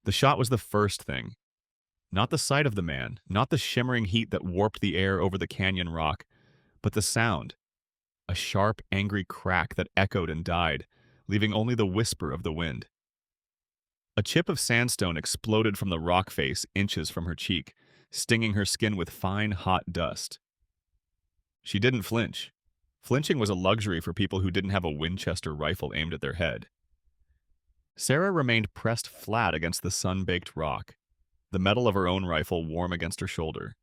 The shot was the first thing. Not the sight of the man, not the shimmering heat that warped the air over the canyon rock, but the sound. A sharp, angry crack that echoed and died, leaving only the whisper of the wind. A chip of sandstone exploded from the rock face inches from her cheek, stinging her skin with fine, hot dust. She didn't flinch. Flinching was a luxury for people who didn't have a Winchester rifle aimed at their head. Sarah remained pressed flat against the sun-baked rock, the metal of her own rifle warm against her shoulder.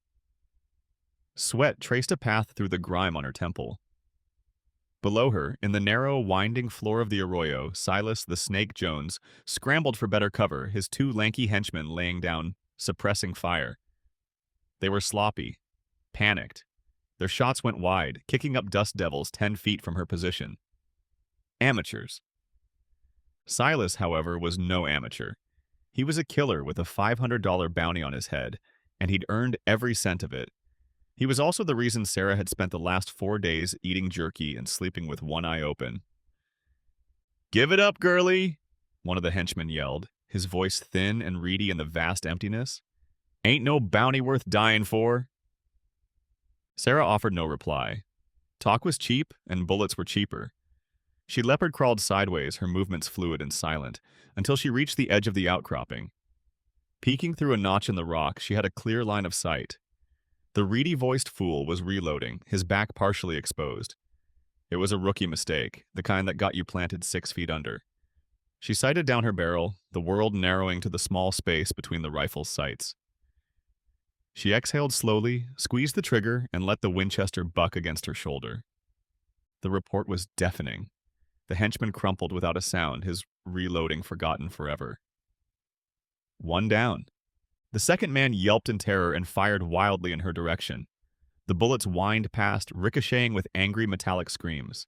Sweat traced a path through the grime on her temple. Below her, in the narrow, winding floor of the arroyo, Silas the Snake Jones scrambled for better cover, his two lanky henchmen laying down, suppressing fire. They were sloppy, panicked. Their shots went wide, kicking up dust devils 10 feet from her position. Amateurs. Silas, however, was no amateur. He was a killer with a $500 bounty on his head, and he'd earned every cent of it. He was also the reason Sarah had spent the last 4 days eating jerky and sleeping with one eye open. "Give it up, girlie!" one of the henchmen yelled, his voice thin and reedy in the vast emptiness. "Ain't no bounty worth dying for." Sarah offered no reply. Talk was cheap, and bullets were cheaper. She leopard crawled sideways, her movements fluid and silent, until she reached the edge of the outcropping. Peeking through a notch in the rock, she had a clear line of sight. The reedy-voiced fool was reloading, his back partially exposed. It was a rookie mistake, the kind that got you planted 6 feet under. She sighted down her barrel, the world narrowing to the small space between the rifle's sights. She exhaled slowly, squeezed the trigger, and let the Winchester buck against her shoulder. The report was deafening. The henchman crumpled without a sound, his reloading forgotten forever. One down. The second man yelped in terror and fired wildly in her direction. The bullets whined past, ricocheting with angry metallic screams.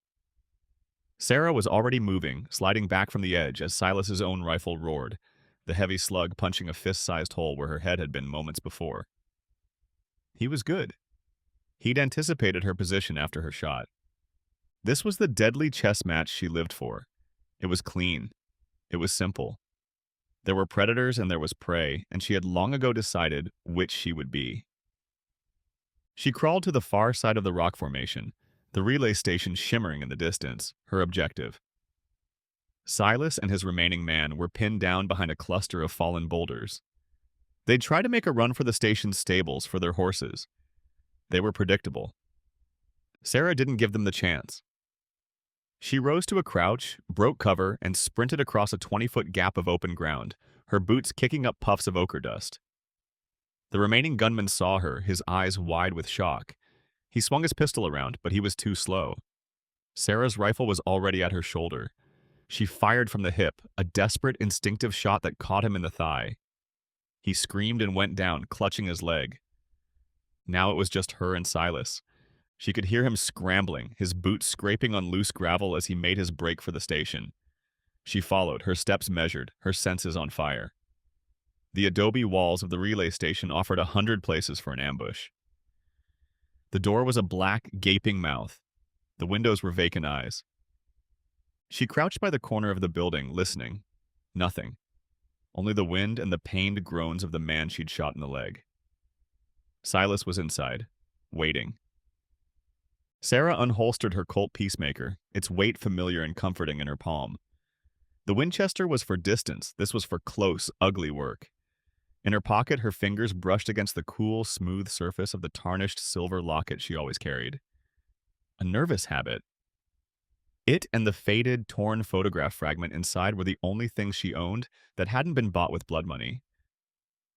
Sarah was already moving, sliding back from the edge as Silas's own rifle roared, the heavy slug punching a fist-sized hole where her head had been moments before. He was good. He'd anticipated her position after her shot. This was the deadly chess match she lived for. It was clean. It was simple. There were predators and there was prey, and she had long ago decided which she would be. She crawled to the far side of the rock formation, the relay station shimmering in the distance, her objective. Silas and his remaining man were pinned down behind a cluster of fallen boulders. They'd try to make a run for the station's stables for their horses. They were predictable. Sarah didn't give them the chance. She rose to a crouch, broke cover, and sprinted across a 20-foot gap of open ground, her boots kicking up puffs of ochre dust. The remaining gunman saw her, his eyes wide with shock. He swung his pistol around, but he was too slow. Sarah's rifle was already at her shoulder. She fired from the hip, a desperate, instinctive shot that caught him in the thigh. He screamed and went down, clutching his leg. Now it was just her and Silas. She could hear him scrambling, his boots scraping on loose gravel as he made his break for the station. She followed, her steps measured, her senses on fire. The adobe walls of the relay station offered 100 places for an ambush. The door was a black, gaping mouth. The windows were vacant eyes. She crouched by the corner of the building, listening. Nothing. Only the wind and the pained groans of the man she'd shot in the leg. Silas was inside, waiting. Sarah unholstered her Colt Peacemaker, its weight familiar and comforting in her palm. The Winchester was for distance, this was for close, ugly work. In her pocket, her fingers brushed against the cool, smooth surface of the tarnished silver locket she always carried. A nervous habit. It and the faded, torn photograph fragment inside were the only things she owned that hadn't been bought with blood money.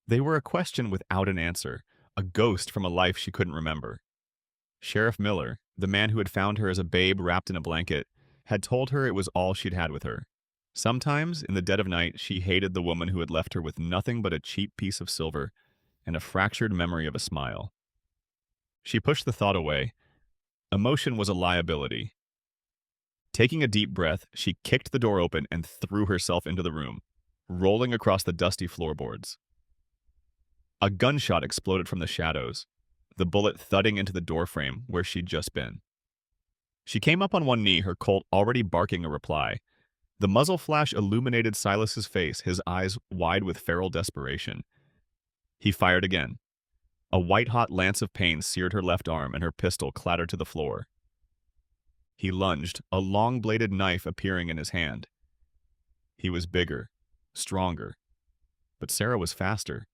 They were a question without an answer, a ghost from a life she couldn't remember. Sheriff Miller, the man who had found her as a babe wrapped in a blanket, had told her it was all she'd had with her. Sometimes, in the dead of night, she hated the woman who had left her with nothing but a cheap piece of silver and a fractured memory of a smile. She pushed the thought away. Emotion was a liability. Taking a deep breath, she kicked the door open and threw herself into the room, rolling across the dusty floorboards. A gunshot exploded from the shadows, the bullet thudding into the doorframe where she'd just been. She came up on one knee, her Colt already barking a reply. The muzzle flash illuminated Silas's face, his eyes wide with feral desperation. He fired again. A white-hot lance of pain seared her left arm, and her pistol clattered to the floor. He lunged, a long-bladed knife appearing in his hand. He was bigger, stronger, but Sarah was faster.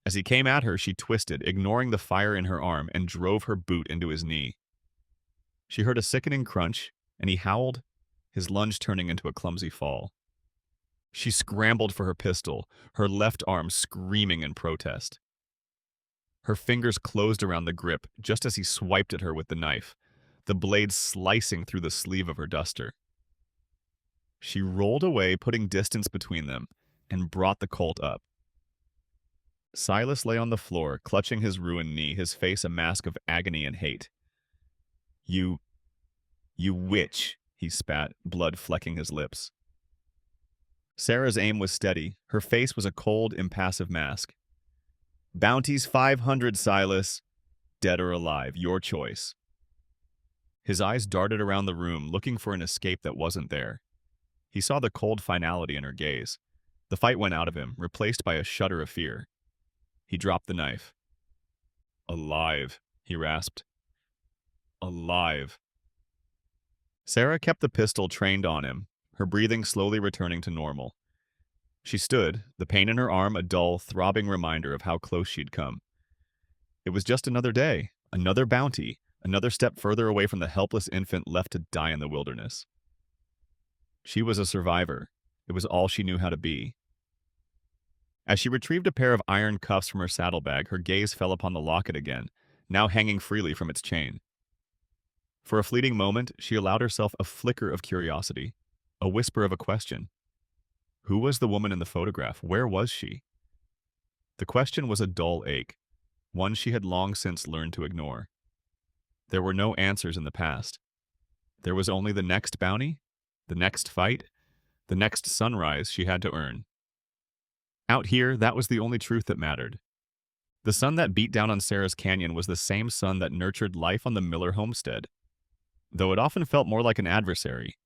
As he came at her, she twisted, ignoring the fire in her arm, and drove her boot into his knee. She heard a sickening crunch, and he howled, his lunge turning into a clumsy fall. She scrambled for her pistol, her left arm screaming in protest. Her fingers closed around the grip just as he swiped at her with the knife, the blade slicing through the sleeve of her duster. She rolled away, putting distance between them, and brought the Colt up. Silas lay on the floor, clutching his ruined knee, his face a mask of agony and hate. You witch, he spat, blood flecking his lips. Sarah's aim was steady. Her face was a cold, impassive mask. Bounty's 500, Silas. Dead or alive, your choice. His eyes darted around the room, looking for an escape that wasn't there. He saw the cold finality in her gaze. The fight went out of him, replaced by a shudder of fear. He dropped the knife. Alive, he rasped. Alive. Sarah kept the pistol trained on him, her breathing slowly returning to normal. She stood, the pain in her arm a dull, throbbing reminder of how close she'd come. It was just another day, another bounty, another step further away from the helpless infant left to die in the wilderness. She was a survivor. It was all she knew how to be. As she retrieved a pair of iron cuffs from her saddlebag, her gaze fell upon the locket again, now hanging freely from its chain. For a fleeting moment, she allowed herself a flicker of curiosity, a whisper of a question. Who was the woman in the photograph? Where was she? The question was a dull ache, one she had long since learned to ignore. There were no answers in the past. There was only the next bounty, the next fight, the next sunrise she had to earn. Out here, that was the only truth that mattered. The sun that beat down on Sarah's canyon was the same sun that nurtured life on the Miller homestead, though it often felt more like an adversary.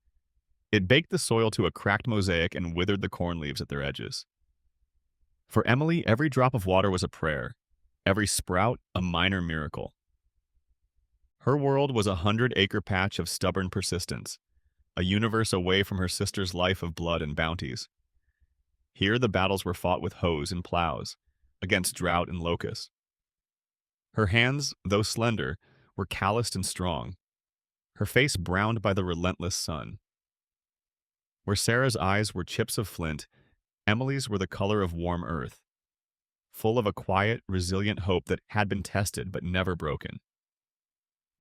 It baked the soil to a cracked mosaic and withered the corn leaves at their edges. For Emily, every drop of water was a prayer, every sprout a minor miracle. Her world was a 100-acre patch of stubborn persistence, a universe away from her sister's life of blood and bounties. Here the battles were fought with hoes and plows, against drought and locusts. Her hands, though slender, were calloused and strong, her face browned by the relentless sun. Where Sarah's eyes were chips of flint, Emily's were the color of warm earth, full of a quiet, resilient hope that had been tested but never broken.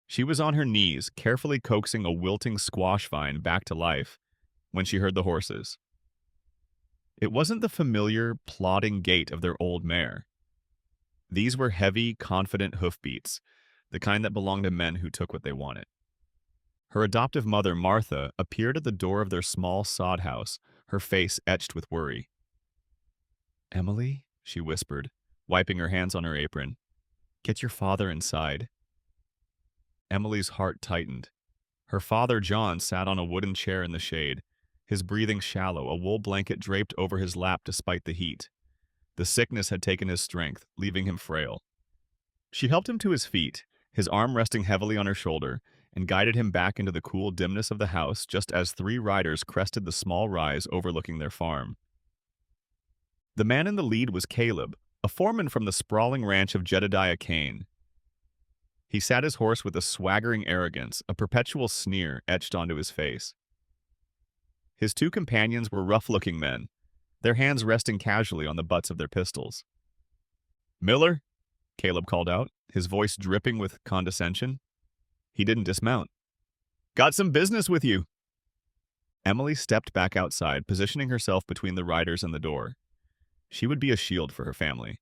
She was on her knees, carefully coaxing a wilting squash vine back to life, when she heard the horses. It wasn't the familiar, plodding gait of their old mare. These were heavy, confident hoofbeats, the kind that belonged to men who took what they wanted. Her adoptive mother, Martha, appeared at the door of their small sod house, her face etched with worry. "Emily," she whispered, wiping her hands on her apron, "get your father inside." Emily's heart tightened. Her father, John, sat on a wooden chair in the shade, his breathing shallow, a wool blanket draped over his lap despite the heat. The sickness had taken his strength, leaving him frail. She helped him to his feet, his arm resting heavily on her shoulder, and guided him back into the cool dimness of the house just as 3 riders crested the small rise overlooking their farm. The man in the lead was Caleb, a foreman from the sprawling ranch of Jedediah Kane. He sat his horse with a swaggering arrogance, a perpetual sneer etched onto his face. His 2 companions were rough-looking men, their hands resting casually on the butts of their pistols. "Miller," Caleb called out, his voice dripping with condescension. He didn't dismount. "Got some business with you." Emily stepped back outside, positioning herself between the riders and the door. She would be a shield for her family.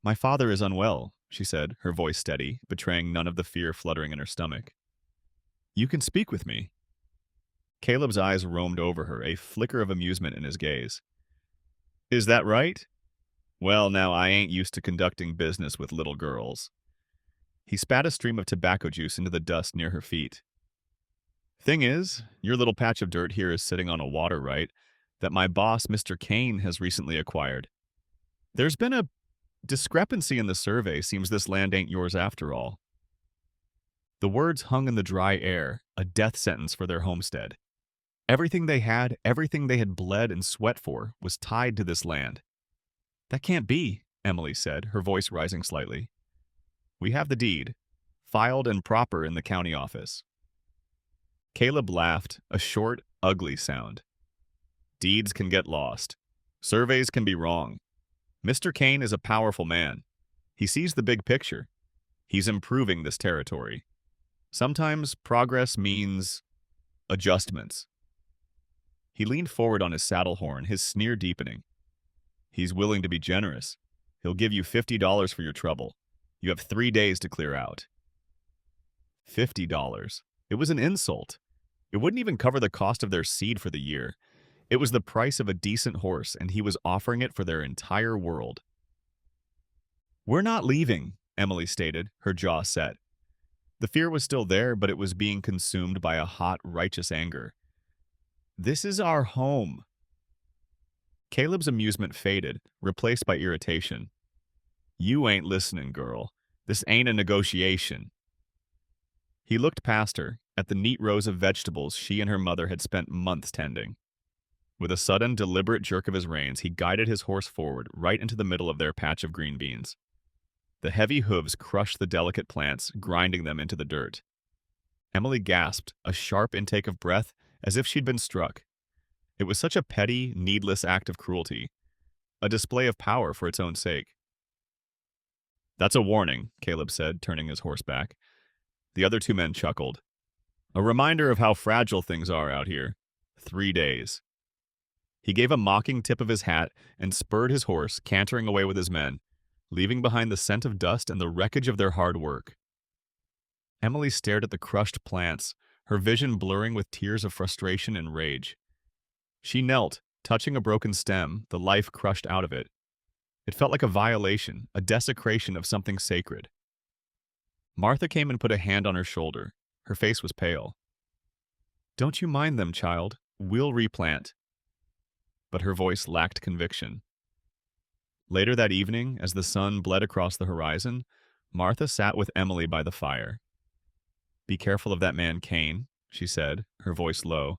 "My father is unwell," she said, her voice steady, betraying none of the fear fluttering in her stomach. "You can speak with me." Caleb's eyes roamed over her, a flicker of amusement in his gaze. "Is that right? Well, now, I ain't used to conducting business with little girls." He spat a stream of tobacco juice into the dust near her feet. Thing is, your little patch of dirt here is sitting on a water right that my boss, Mr. Kane, has recently acquired. There's been a discrepancy in the survey. Seems this land ain't yours after all. The words hung in the dry air, a death sentence for their homestead. Everything they had, everything they had bled and sweat for, was tied to this land. That can't be, Emily said, her voice rising slightly. We have the deed, filed and proper in the county office. Caleb laughed, a short, ugly sound. Deeds can get lost. Surveys can be wrong. Mr. Kane is a powerful man. He sees the big picture. He's improving this territory. Sometimes progress means adjustments. He leaned forward on his saddle horn, his sneer deepening. He's willing to be generous. He'll give you $50 for your trouble. You have 3 days to clear out. $50. It was an insult. It wouldn't even cover the cost of their seed for the year. It was the price of a decent horse, and he was offering it for their entire world. We're not leaving, Emily stated, her jaw set. The fear was still there, but it was being consumed by a hot, righteous anger. This is our home. Caleb's amusement faded, replaced by irritation. You ain't listening, girl. This ain't a negotiation. He looked past her, at the neat rows of vegetables she and her mother had spent months tending. With a sudden, deliberate jerk of his reins, he guided his horse forward, right into the middle of their patch of green beans. The heavy hooves crushed the delicate plants, grinding them into the dirt. Emily gasped, a sharp intake of breath, as if she'd been struck. It was such a petty, needless act of cruelty, a display of power for its own sake. That's a warning, Caleb said, turning his horse back. The other two men chuckled. A reminder of how fragile things are out here. 3 days. He gave a mocking tip of his hat and spurred his horse, cantering away with his men, leaving behind the scent of dust and the wreckage of their hard work. Emily stared at the crushed plants, her vision blurring with tears of frustration and rage. She knelt, touching a broken stem, the life crushed out of it. It felt like a violation, a desecration of something sacred. Martha came and put a hand on her shoulder. Her face was pale. Don't you mind them, child. We'll replant. But her voice lacked conviction. Later that evening, as the sun bled across the horizon, Martha sat with Emily by the fire. Be careful of that man Kane, she said, her voice low.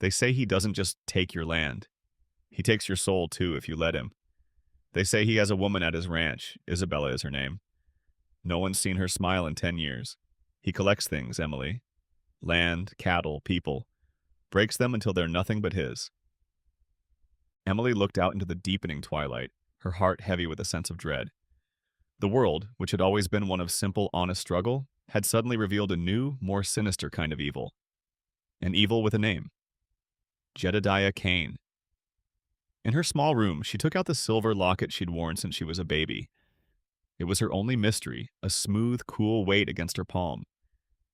They say he doesn't just take your land. He takes your soul, too, if you let him. They say he has a woman at his ranch. Isabella is her name. No one's seen her smile in 10 years. He collects things, Emily. Land, cattle, people. Breaks them until they're nothing but his. Emily looked out into the deepening twilight, her heart heavy with a sense of dread. The world, which had always been one of simple, honest struggle, had suddenly revealed a new, more sinister kind of evil. An evil with a name. Jedediah Kane. In her small room, she took out the silver locket she'd worn since she was a baby. It was her only mystery, a smooth, cool weight against her palm.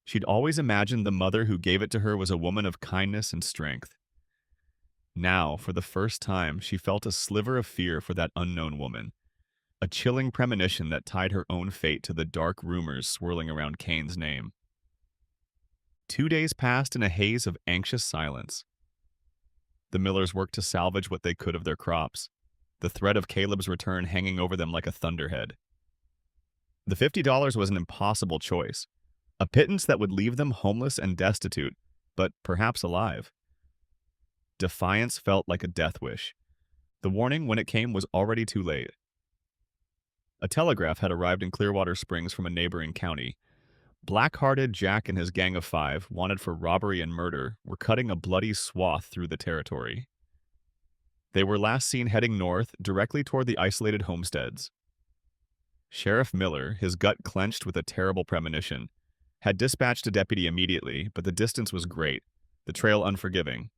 She'd always imagined the mother who gave it to her was a woman of kindness and strength. Now, for the first time, she felt a sliver of fear for that unknown woman, a chilling premonition that tied her own fate to the dark rumors swirling around Kane's name. 2 days passed in a haze of anxious silence. The Millers worked to salvage what they could of their crops, the threat of Caleb's return hanging over them like a thunderhead. The $50 was an impossible choice, a pittance that would leave them homeless and destitute, but perhaps alive. Defiance felt like a death wish. The warning, when it came, was already too late. A telegraph had arrived in Clearwater Springs from a neighboring county. Black-hearted Jack and his gang of 5, wanted for robbery and murder, were cutting a bloody swath through the territory. They were last seen heading north, directly toward the isolated homesteads. Sheriff Miller, his gut clenched with a terrible premonition, had dispatched a deputy immediately, but the distance was great, the trail unforgiving.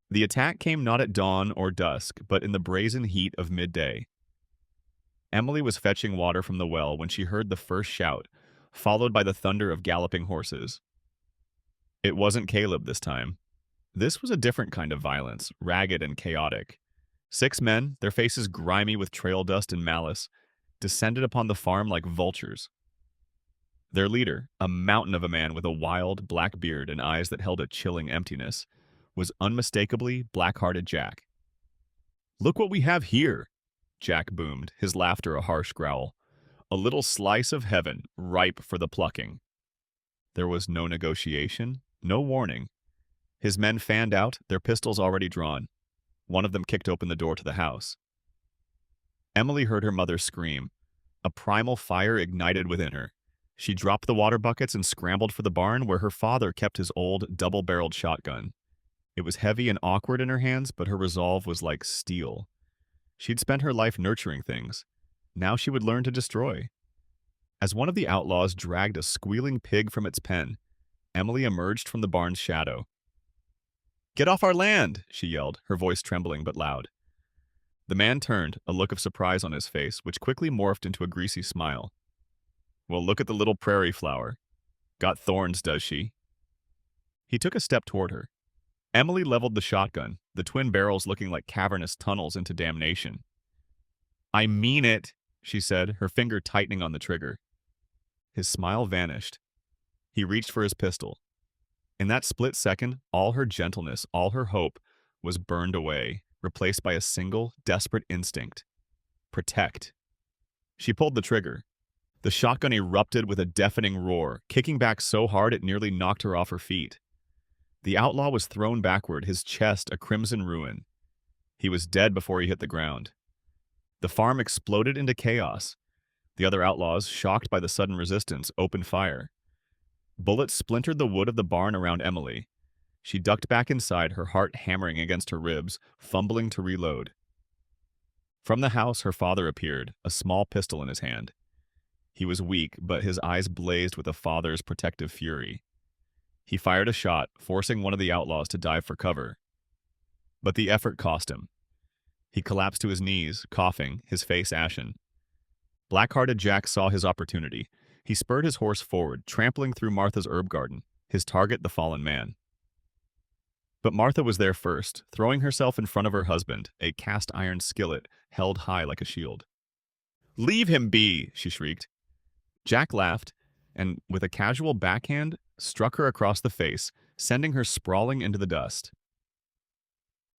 The attack came not at dawn or dusk, but in the brazen heat of midday. Emily was fetching water from the well when she heard the first shout, followed by the thunder of galloping horses. It wasn't Caleb this time. This was a different kind of violence, ragged and chaotic. 6 men, their faces grimy with trail dust and malice, descended upon the farm like vultures. Their leader, a mountain of a man with a wild, black beard and eyes that held a chilling emptiness, was unmistakably Black-Hearted Jack. "Look what we have here!" Jack boomed, his laughter a harsh growl. "A little slice of heaven, ripe for the plucking." There was no negotiation, no warning. His men fanned out, their pistols already drawn. One of them kicked open the door to the house. Emily heard her mother scream. A primal fire ignited within her. She dropped the water buckets and scrambled for the barn where her father kept his old, double-barreled shotgun. It was heavy and awkward in her hands, but her resolve was like steel. She'd spent her life nurturing things. Now she would learn to destroy. As one of the outlaws dragged a squealing pig from its pen, Emily emerged from the barn's shadow. "Get off our land!" she yelled, her voice trembling but loud. The man turned, a look of surprise on his face, which quickly morphed into a greasy smile. "Well, look at the little prairie flower. Got thorns, does she?" He took a step toward her. Emily leveled the shotgun, the twin barrels looking like cavernous tunnels into damnation. "I mean it," she said, her finger tightening on the trigger. His smile vanished. He reached for his pistol. In that split second, all her gentleness, all her hope, was burned away, replaced by a single, desperate instinct. Protect. She pulled the trigger. The shotgun erupted with a deafening roar, kicking back so hard it nearly knocked her off her feet. The outlaw was thrown backward, his chest a crimson ruin. He was dead before he hit the ground. The farm exploded into chaos. The other outlaws, shocked by the sudden resistance, opened fire. Bullets splintered the wood of the barn around Emily. She ducked back inside, her heart hammering against her ribs, fumbling to reload. From the house, her father appeared, a small pistol in his hand. He was weak, but his eyes blazed with a father's protective fury. He fired a shot, forcing one of the outlaws to dive for cover. But the effort cost him. He collapsed to his knees, coughing, his face ashen. Black-Hearted Jack saw his opportunity. He spurred his horse forward, trampling through Martha's herb garden, his target the fallen man. But Martha was there first, throwing herself in front of her husband, a cast-iron skillet held high like a shield. "Leave him be!" she shrieked. Jack laughed, and with a casual backhand, struck her across the face, sending her sprawling into the dust.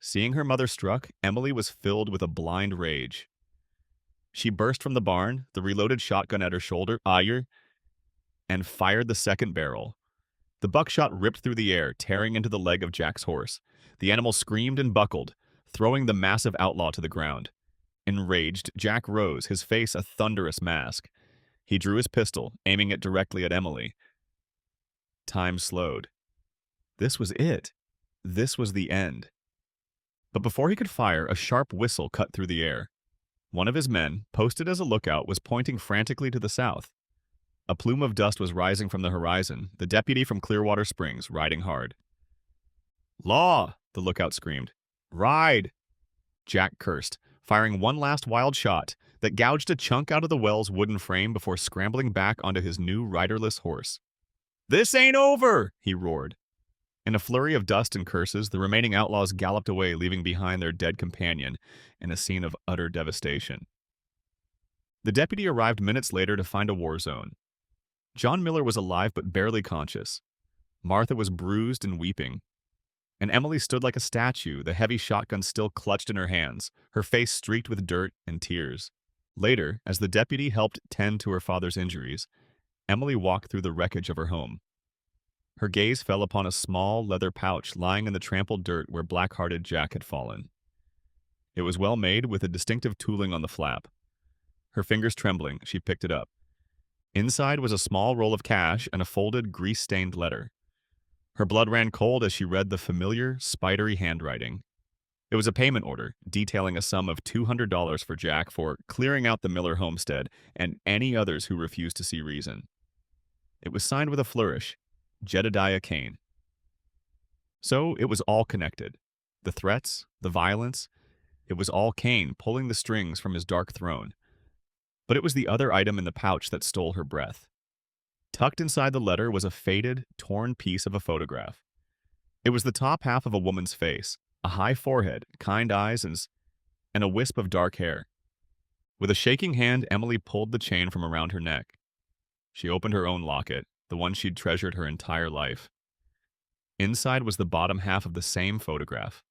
Seeing her mother struck, Emily was filled with a blind rage. She burst from the barn, the reloaded shotgun at her shoulder, and fired the second barrel. The buckshot ripped through the air, tearing into the leg of Jack's horse. The animal screamed and buckled, throwing the massive outlaw to the ground. Enraged, Jack rose, his face a thunderous mask. He drew his pistol, aiming it directly at Emily. Time slowed. This was it. This was the end. But before he could fire, a sharp whistle cut through the air. One of his men, posted as a lookout, was pointing frantically to the south. A plume of dust was rising from the horizon, the deputy from Clearwater Springs, riding hard. "Law!" the lookout screamed. "Ride!" Jack cursed, firing one last wild shot that gouged a chunk out of the well's wooden frame before scrambling back onto his new riderless horse. "This ain't over!" he roared. In a flurry of dust and curses, the remaining outlaws galloped away, leaving behind their dead companion in a scene of utter devastation. The deputy arrived minutes later to find a war zone. John Miller was alive but barely conscious. Martha was bruised and weeping. And Emily stood like a statue, the heavy shotgun still clutched in her hands, her face streaked with dirt and tears. Later, as the deputy helped tend to her father's injuries, Emily walked through the wreckage of her home. Her gaze fell upon a small leather pouch lying in the trampled dirt where Black-Hearted Jack had fallen. It was well made, with a distinctive tooling on the flap. Her fingers trembling, she picked it up. Inside was a small roll of cash and a folded, grease-stained letter. Her blood ran cold as she read the familiar, spidery handwriting. It was a payment order, detailing a sum of $200 for Jack for clearing out the Miller homestead and any others who refused to see reason. It was signed with a flourish, Jedediah Kane. So it was all connected. The threats, the violence, it was all Kane pulling the strings from his dark throne. But it was the other item in the pouch that stole her breath. Tucked inside the letter was a faded, torn piece of a photograph. It was the top half of a woman's face, a high forehead, kind eyes, and a wisp of dark hair. With a shaking hand, Emily pulled the chain from around her neck. She opened her own locket, the one she'd treasured her entire life. Inside was the bottom half of the same photograph.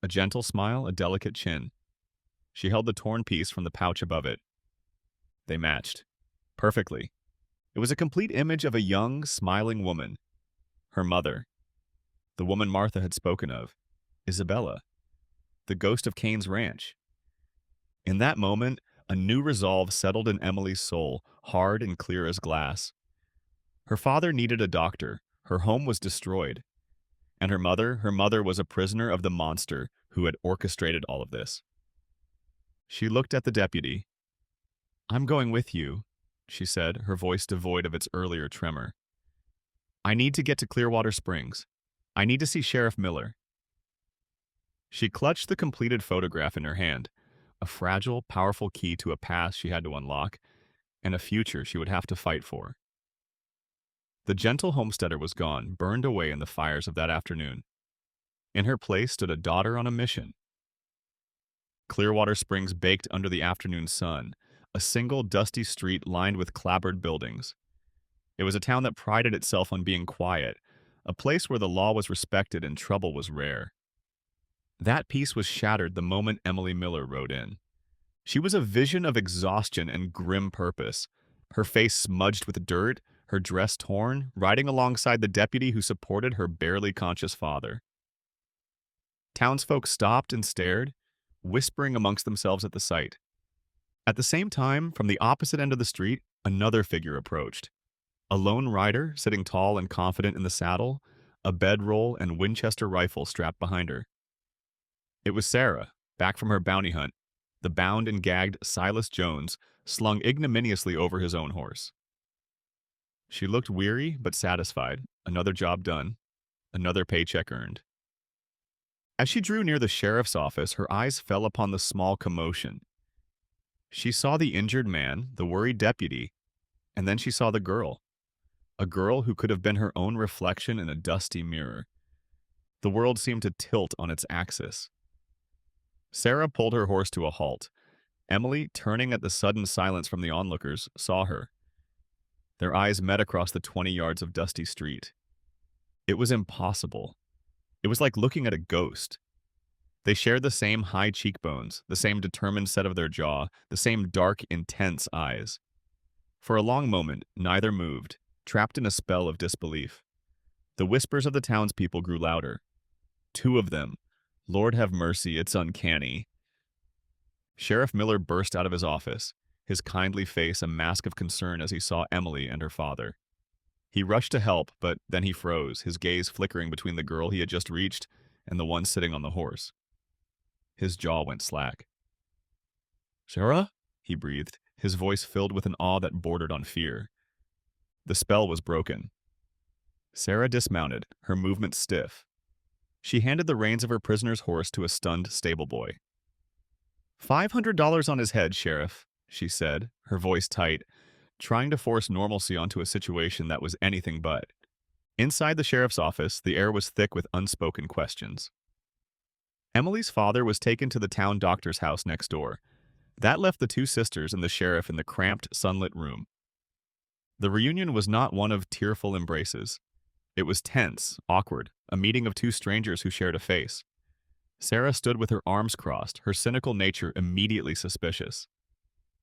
A gentle smile, a delicate chin. She held the torn piece from the pouch above it. They matched. Perfectly. It was a complete image of a young, smiling woman. Her mother. The woman Martha had spoken of. Isabella. The ghost of Cain's ranch. In that moment, a new resolve settled in Emily's soul, hard and clear as glass. Her father needed a doctor. Her home was destroyed. And her mother was a prisoner of the monster who had orchestrated all of this. She looked at the deputy. "I'm going with you," she said, her voice devoid of its earlier tremor. "I need to get to Clearwater Springs. I need to see Sheriff Miller." She clutched the completed photograph in her hand, a fragile, powerful key to a past she had to unlock, and a future she would have to fight for. The gentle homesteader was gone, burned away in the fires of that afternoon. In her place stood a daughter on a mission. Clearwater Springs baked under the afternoon sun, a single dusty street lined with clapboard buildings. It was a town that prided itself on being quiet, a place where the law was respected and trouble was rare. That peace was shattered the moment Emily Miller rode in. She was a vision of exhaustion and grim purpose, her face smudged with dirt, her dress torn, riding alongside the deputy who supported her barely conscious father. Townsfolk stopped and stared, whispering amongst themselves at the sight. At the same time, from the opposite end of the street, another figure approached. A lone rider, sitting tall and confident in the saddle, a bedroll and Winchester rifle strapped behind her. It was Sarah, back from her bounty hunt, the bound and gagged Silas Jones, slung ignominiously over his own horse. She looked weary but satisfied, another job done, another paycheck earned. As she drew near the sheriff's office, her eyes fell upon the small commotion. She saw the injured man, the worried deputy, and then she saw the girl. A girl who could have been her own reflection in a dusty mirror. The world seemed to tilt on its axis. Sarah pulled her horse to a halt. Emily, turning at the sudden silence from the onlookers, saw her. Their eyes met across the 20 yards of dusty street. It was impossible. It was like looking at a ghost. They shared the same high cheekbones, the same determined set of their jaw, the same dark, intense eyes. For a long moment, neither moved, trapped in a spell of disbelief. The whispers of the townspeople grew louder. Two of them. Lord have mercy, it's uncanny. Sheriff Miller burst out of his office, his kindly face a mask of concern as he saw Emily and her father. He rushed to help, but then he froze, his gaze flickering between the girl he had just reached and the one sitting on the horse. His jaw went slack. "Sarah?" he breathed, his voice filled with an awe that bordered on fear. The spell was broken. Sarah dismounted, her movements stiff. She handed the reins of her prisoner's horse to a stunned stable boy. $500 on his head, Sheriff," she said, her voice tight, trying to force normalcy onto a situation that was anything but. Inside the sheriff's office, the air was thick with unspoken questions. Emily's father was taken to the town doctor's house next door. That left the two sisters and the sheriff in the cramped, sunlit room. The reunion was not one of tearful embraces. It was tense, awkward, a meeting of two strangers who shared a face. Sarah stood with her arms crossed, her cynical nature immediately suspicious.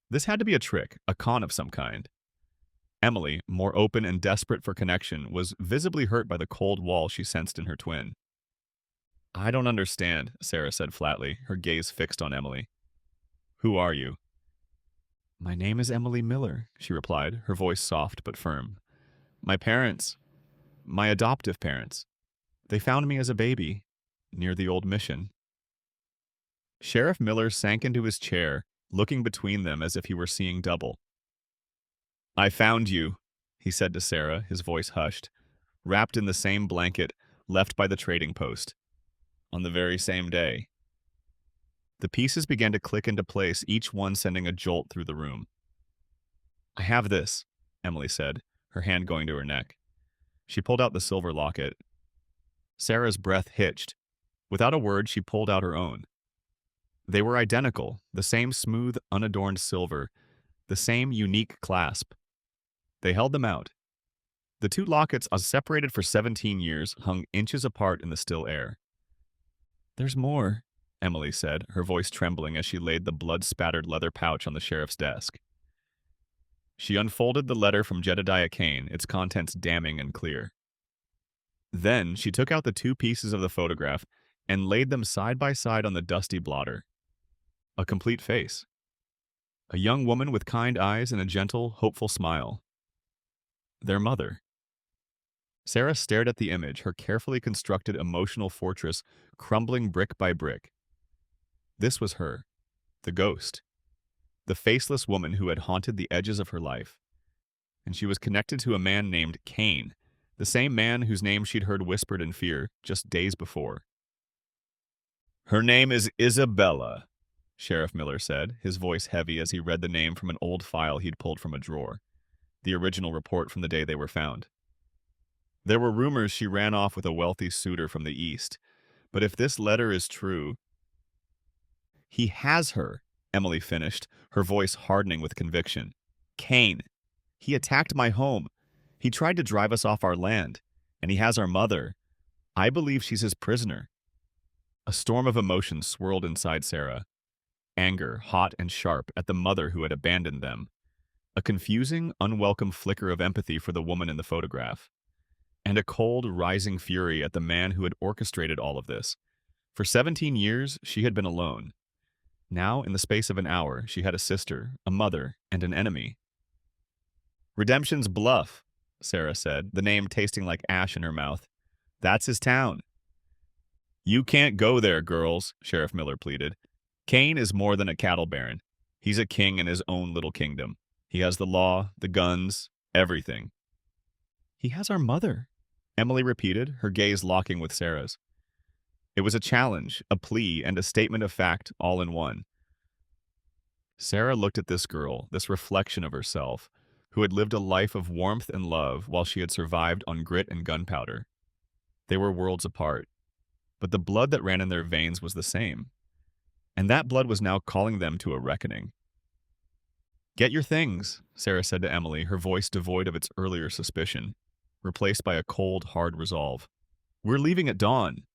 This had to be a trick, a con of some kind. Emily, more open and desperate for connection, was visibly hurt by the cold wall she sensed in her twin. "I don't understand," Sarah said flatly, her gaze fixed on Emily. "Who are you?" "My name is Emily Miller," she replied, her voice soft but firm. "My parents, my adoptive parents, they found me as a baby, near the old mission." Sheriff Miller sank into his chair, looking between them as if he were seeing double. "I found you," he said to Sarah, his voice hushed, wrapped in the same blanket left by the trading post, on the very same day. The pieces began to click into place, each one sending a jolt through the room. "I have this," Emily said, her hand going to her neck. She pulled out the silver locket. Sarah's breath hitched. Without a word, she pulled out her own. They were identical, the same smooth, unadorned silver, the same unique clasp. They held them out. The two lockets, separated for 17 years, hung inches apart in the still air. "There's more," Emily said, her voice trembling as she laid the blood-spattered leather pouch on the sheriff's desk. She unfolded the letter from Jedediah Kane, its contents damning and clear. Then she took out the two pieces of the photograph and laid them side by side on the dusty blotter. A complete face. A young woman with kind eyes and a gentle, hopeful smile. Their mother. Sarah stared at the image, her carefully constructed emotional fortress crumbling brick by brick. This was her, the ghost, the faceless woman who had haunted the edges of her life. And she was connected to a man named Kane, the same man whose name she'd heard whispered in fear just days before. "Her name is Isabella," Sheriff Miller said, his voice heavy as he read the name from an old file he'd pulled from a drawer, the original report from the day they were found. There were rumors she ran off with a wealthy suitor from the East, but if this letter is true... "He has her," Emily finished, her voice hardening with conviction. "Kane. He attacked my home. He tried to drive us off our land, and he has our mother. I believe she's his prisoner." A storm of emotion swirled inside Sarah. Anger, hot and sharp, at the mother who had abandoned them. A confusing, unwelcome flicker of empathy for the woman in the photograph. And a cold, rising fury at the man who had orchestrated all of this. For 17 years, she had been alone. Now, in the space of an hour, she had a sister, a mother, and an enemy. "Redemption's Bluff," Sarah said, the name tasting like ash in her mouth. "That's his town." "You can't go there, girls," Sheriff Miller pleaded. "Kane is more than a cattle baron. He's a king in his own little kingdom. He has the law, the guns, everything." "He has our mother," Emily repeated, her gaze locking with Sarah's. It was a challenge, a plea, and a statement of fact all in one. Sarah looked at this girl, this reflection of herself, who had lived a life of warmth and love while she had survived on grit and gunpowder. They were worlds apart, but the blood that ran in their veins was the same. And that blood was now calling them to a reckoning. "Get your things," Sarah said to Emily, her voice devoid of its earlier suspicion, replaced by a cold, hard resolve. "We're leaving at dawn."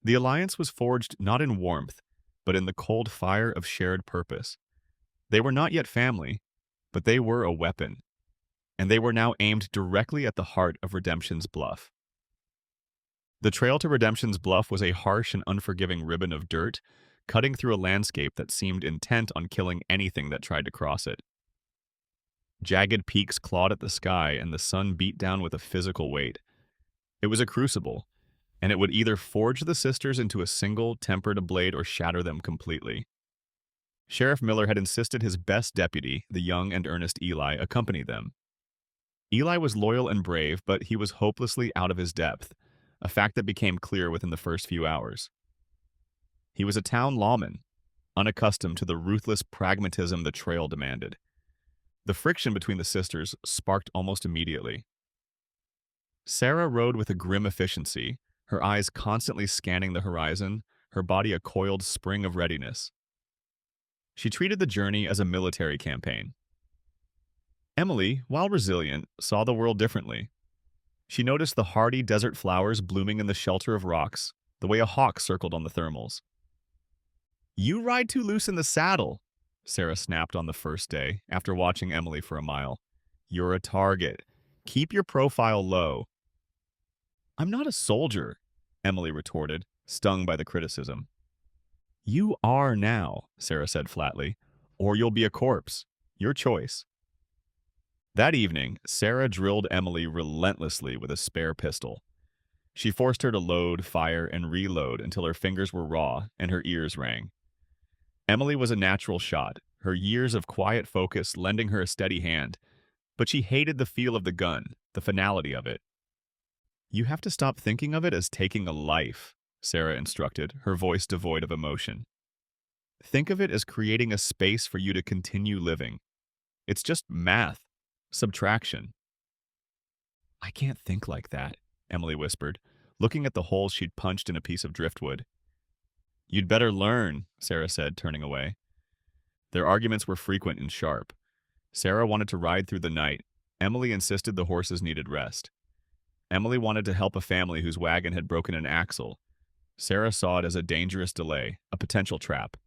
The alliance was forged not in warmth, but in the cold fire of shared purpose. They were not yet family, but they were a weapon, and they were now aimed directly at the heart of Redemption's Bluff. The trail to Redemption's Bluff was a harsh and unforgiving ribbon of dirt, cutting through a landscape that seemed intent on killing anything that tried to cross it. Jagged peaks clawed at the sky, and the sun beat down with a physical weight. It was a crucible, and it would either forge the sisters into a single, tempered blade or shatter them completely. Sheriff Miller had insisted his best deputy, the young and earnest Eli, accompany them. Eli was loyal and brave, but he was hopelessly out of his depth, a fact that became clear within the first few hours. He was a town lawman, unaccustomed to the ruthless pragmatism the trail demanded. The friction between the sisters sparked almost immediately. Sarah rode with a grim efficiency, her eyes constantly scanning the horizon, her body a coiled spring of readiness. She treated the journey as a military campaign. Emily, while resilient, saw the world differently. She noticed the hardy desert flowers blooming in the shelter of rocks, the way a hawk circled on the thermals. "You ride too loose in the saddle," Sarah snapped on the first day, after watching Emily for a mile. "You're a target. Keep your profile low." "I'm not a soldier," Emily retorted, stung by the criticism. "You are now," Sarah said flatly, "or you'll be a corpse. Your choice." That evening, Sarah drilled Emily relentlessly with a spare pistol. She forced her to load, fire, and reload until her fingers were raw and her ears rang. Emily was a natural shot, her years of quiet focus lending her a steady hand, but she hated the feel of the gun, the finality of it. "You have to stop thinking of it as taking a life," Sarah instructed, her voice devoid of emotion. "Think of it as creating a space for you to continue living. It's just math, subtraction." "I can't think like that," Emily whispered, looking at the hole she'd punched in a piece of driftwood. "You'd better learn," Sarah said, turning away. Their arguments were frequent and sharp. Sarah wanted to ride through the night, Emily insisted the horses needed rest. Emily wanted to help a family whose wagon had broken an axle. Sarah saw it as a dangerous delay, a potential trap.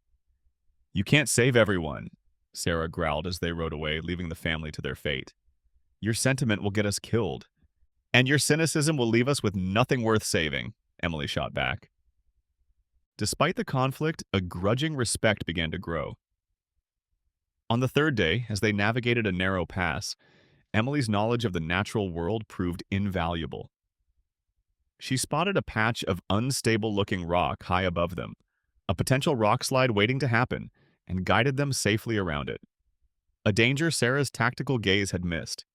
"You can't save everyone," Sarah growled as they rode away, leaving the family to their fate. "Your sentiment will get us killed. And your cynicism will leave us with nothing worth saving," Emily shot back. Despite the conflict, a grudging respect began to grow. On the third day, as they navigated a narrow pass, Emily's knowledge of the natural world proved invaluable. She spotted a patch of unstable-looking rock high above them, a potential rock slide waiting to happen, and guided them safely around it. A danger Sarah's tactical gaze had missed.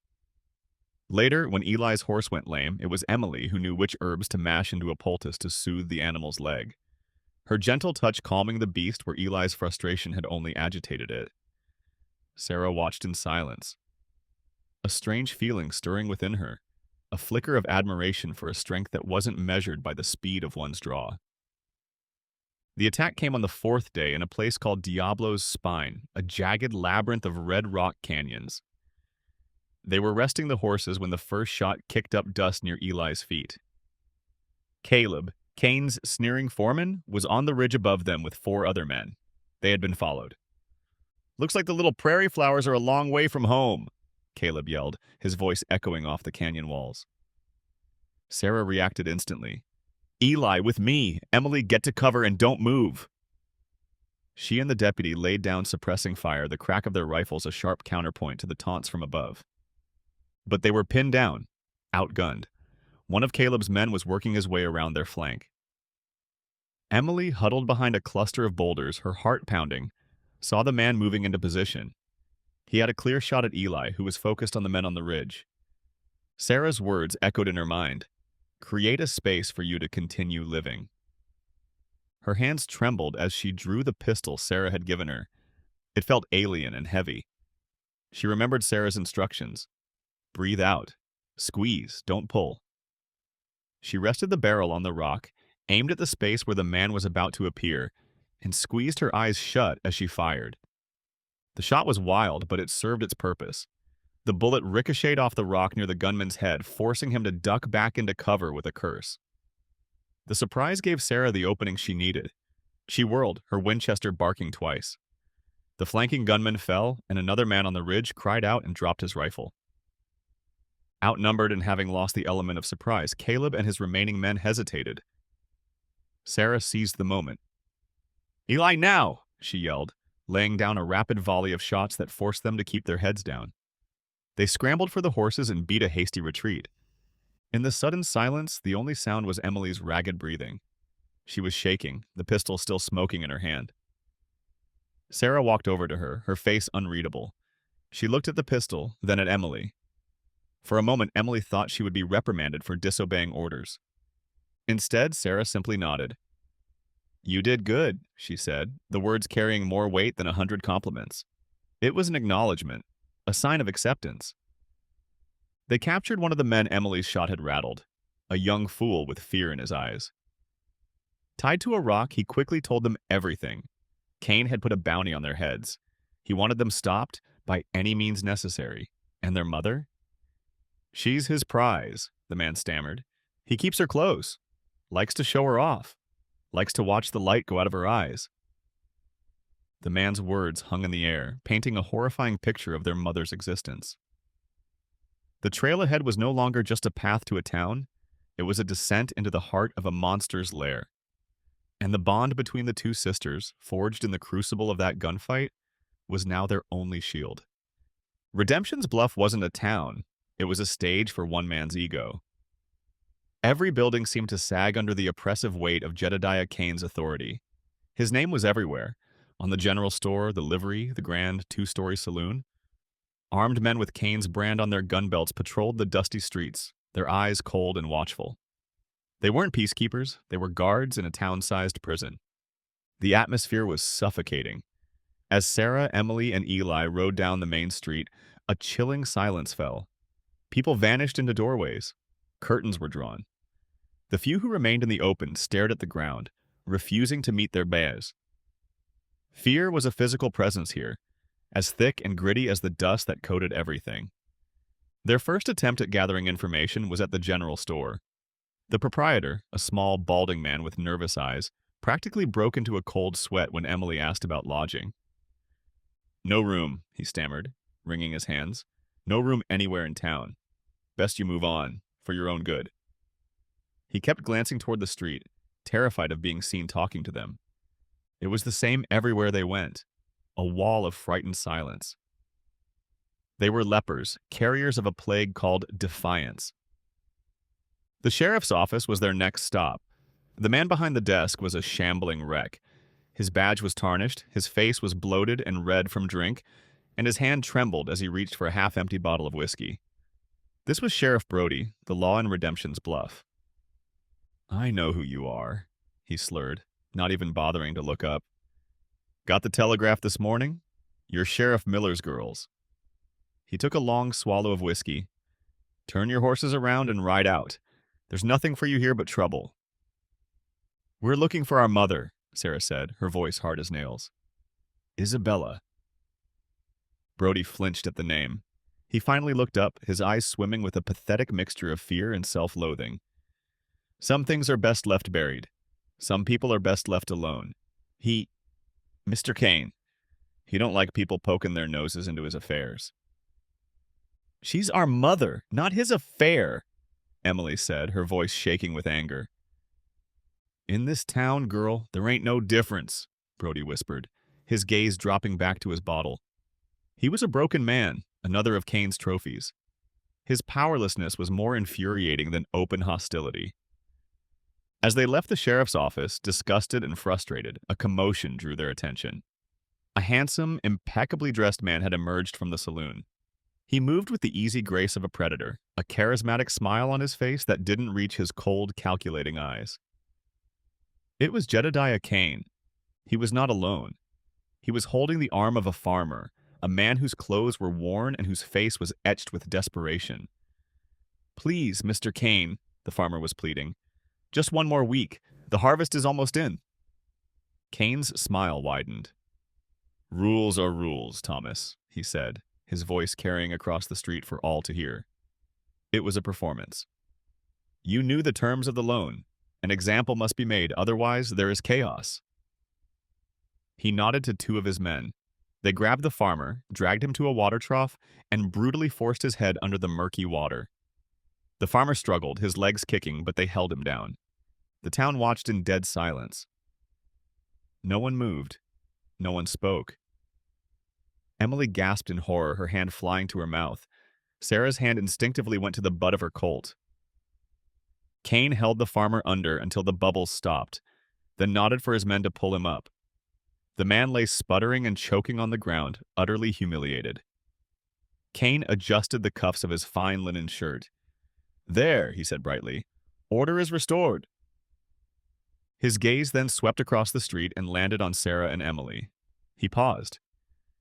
Later, when Eli's horse went lame, it was Emily who knew which herbs to mash into a poultice to soothe the animal's leg. Her gentle touch calming the beast where Eli's frustration had only agitated it. Sarah watched in silence. A strange feeling stirring within her, a flicker of admiration for a strength that wasn't measured by the speed of one's draw. The attack came on the fourth day in a place called Diablo's Spine, a jagged labyrinth of red rock canyons. They were resting the horses when the first shot kicked up dust near Eli's feet. Caleb, Kane's sneering foreman, was on the ridge above them with 4 other men. They had been followed. "Looks like the little prairie flowers are a long way from home," Caleb yelled, his voice echoing off the canyon walls. Sarah reacted instantly. "Eli, with me! Emily, get to cover and don't move!" She and the deputy laid down, suppressing fire, the crack of their rifles a sharp counterpoint to the taunts from above. But they were pinned down, outgunned. One of Caleb's men was working his way around their flank. Emily, huddled behind a cluster of boulders, her heart pounding, saw the man moving into position. He had a clear shot at Eli, who was focused on the men on the ridge. Sarah's words echoed in her mind. "Create a space for you to continue living." Her hands trembled as she drew the pistol Sarah had given her. It felt alien and heavy. She remembered Sarah's instructions. Breathe out. Squeeze, don't pull. She rested the barrel on the rock, aimed at the space where the man was about to appear, and squeezed her eyes shut as she fired. The shot was wild, but it served its purpose. The bullet ricocheted off the rock near the gunman's head, forcing him to duck back into cover with a curse. The surprise gave Sarah the opening she needed. She whirled, her Winchester barking twice. The flanking gunman fell, and another man on the ridge cried out and dropped his rifle. Outnumbered and having lost the element of surprise, Caleb and his remaining men hesitated. Sarah seized the moment. "Eli, now!" she yelled, laying down a rapid volley of shots that forced them to keep their heads down. They scrambled for the horses and beat a hasty retreat. In the sudden silence, the only sound was Emily's ragged breathing. She was shaking, the pistol still smoking in her hand. Sarah walked over to her, her face unreadable. She looked at the pistol, then at Emily. For a moment, Emily thought she would be reprimanded for disobeying orders. Instead, Sarah simply nodded. "You did good," she said, the words carrying more weight than 100 compliments. It was an acknowledgement, a sign of acceptance. They captured one of the men Emily's shot had rattled, a young fool with fear in his eyes. Tied to a rock, he quickly told them everything. Kane had put a bounty on their heads. He wanted them stopped by any means necessary. And their mother? "She's his prize," the man stammered. "He keeps her close, likes to show her off, likes to watch the light go out of her eyes." The man's words hung in the air, painting a horrifying picture of their mother's existence. The trail ahead was no longer just a path to a town. It was a descent into the heart of a monster's lair. And the bond between the two sisters, forged in the crucible of that gunfight, was now their only shield. Redemption's Bluff wasn't a town. It was a stage for one man's ego. Every building seemed to sag under the oppressive weight of Jedediah Kane's authority. His name was everywhere, on the general store, the livery, the grand 2-story saloon. Armed men with Kane's brand on their gun belts patrolled the dusty streets, their eyes cold and watchful. They weren't peacekeepers, they were guards in a town-sized prison. The atmosphere was suffocating. As Sarah, Emily, and Eli rode down the main street, a chilling silence fell. People vanished into doorways. Curtains were drawn. The few who remained in the open stared at the ground, refusing to meet their bears. Fear was a physical presence here, as thick and gritty as the dust that coated everything. Their first attempt at gathering information was at the general store. The proprietor, a small, balding man with nervous eyes, practically broke into a cold sweat when Emily asked about lodging. "No room," he stammered, wringing his hands. "No room anywhere in town. Best you move on, for your own good." He kept glancing toward the street, terrified of being seen talking to them. It was the same everywhere they went, a wall of frightened silence. They were lepers, carriers of a plague called defiance. The sheriff's office was their next stop. The man behind the desk was a shambling wreck. His badge was tarnished, his face was bloated and red from drink, and his hand trembled as he reached for a half-empty bottle of whiskey. This was Sheriff Brody, the Law and Redemption's bluff. "I know who you are," he slurred, not even bothering to look up. "Got the telegraph this morning? You're Sheriff Miller's girls." He took a long swallow of whiskey. "Turn your horses around and ride out. There's nothing for you here but trouble." "We're looking for our mother," Sarah said, her voice hard as nails. "Isabella." Brody flinched at the name. He finally looked up, his eyes swimming with a pathetic mixture of fear and self-loathing. "Some things are best left buried. Some people are best left alone. Mr. Kane, he don't like people poking their noses into his affairs." "She's our mother, not his affair," Emily said, her voice shaking with anger. "In this town, girl, there ain't no difference," Brody whispered, his gaze dropping back to his bottle. He was a broken man, another of Kane's trophies. His powerlessness was more infuriating than open hostility. As they left the sheriff's office, disgusted and frustrated, a commotion drew their attention. A handsome, impeccably dressed man had emerged from the saloon. He moved with the easy grace of a predator, a charismatic smile on his face that didn't reach his cold, calculating eyes. It was Jedediah Kane. He was not alone. He was holding the arm of a farmer, a man whose clothes were worn and whose face was etched with desperation. "Please, Mr. Kane," the farmer was pleading. "Just one more week. The harvest is almost in." Kane's smile widened. "Rules are rules, Thomas," he said, his voice carrying across the street for all to hear. It was a performance. "You knew the terms of the loan. An example must be made, otherwise there is chaos." He nodded to two of his men. They grabbed the farmer, dragged him to a water trough, and brutally forced his head under the murky water. The farmer struggled, his legs kicking, but they held him down. The town watched in dead silence. No one moved. No one spoke. Emily gasped in horror, her hand flying to her mouth. Sarah's hand instinctively went to the butt of her Colt. Kane held the farmer under until the bubbles stopped, then nodded for his men to pull him up. The man lay sputtering and choking on the ground, utterly humiliated. Kane adjusted the cuffs of his fine linen shirt. "There," he said brightly. "Order is restored." His gaze then swept across the street and landed on Sarah and Emily. He paused.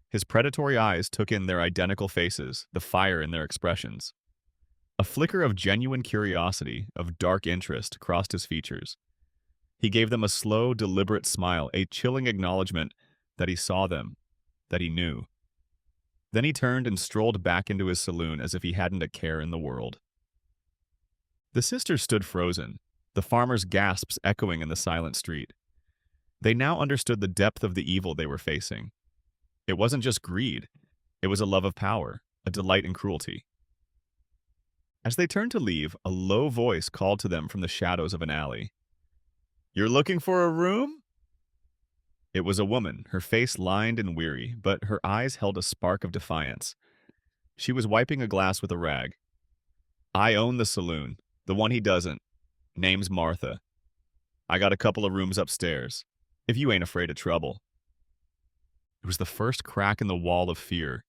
His predatory eyes took in their identical faces, the fire in their expressions. A flicker of genuine curiosity, of dark interest, crossed his features. He gave them a slow, deliberate smile, a chilling acknowledgement that he saw them, that he knew. Then he turned and strolled back into his saloon as if he hadn't a care in the world. The sisters stood frozen, the farmer's gasps echoing in the silent street. They now understood the depth of the evil they were facing. It wasn't just greed. It was a love of power, a delight in cruelty. As they turned to leave, a low voice called to them from the shadows of an alley. "You're looking for a room?" It was a woman, her face lined and weary, but her eyes held a spark of defiance. She was wiping a glass with a rag. "I own the saloon, the one he doesn't. Name's Martha. I got a couple of rooms upstairs, if you ain't afraid of trouble." It was the first crack in the wall of fear,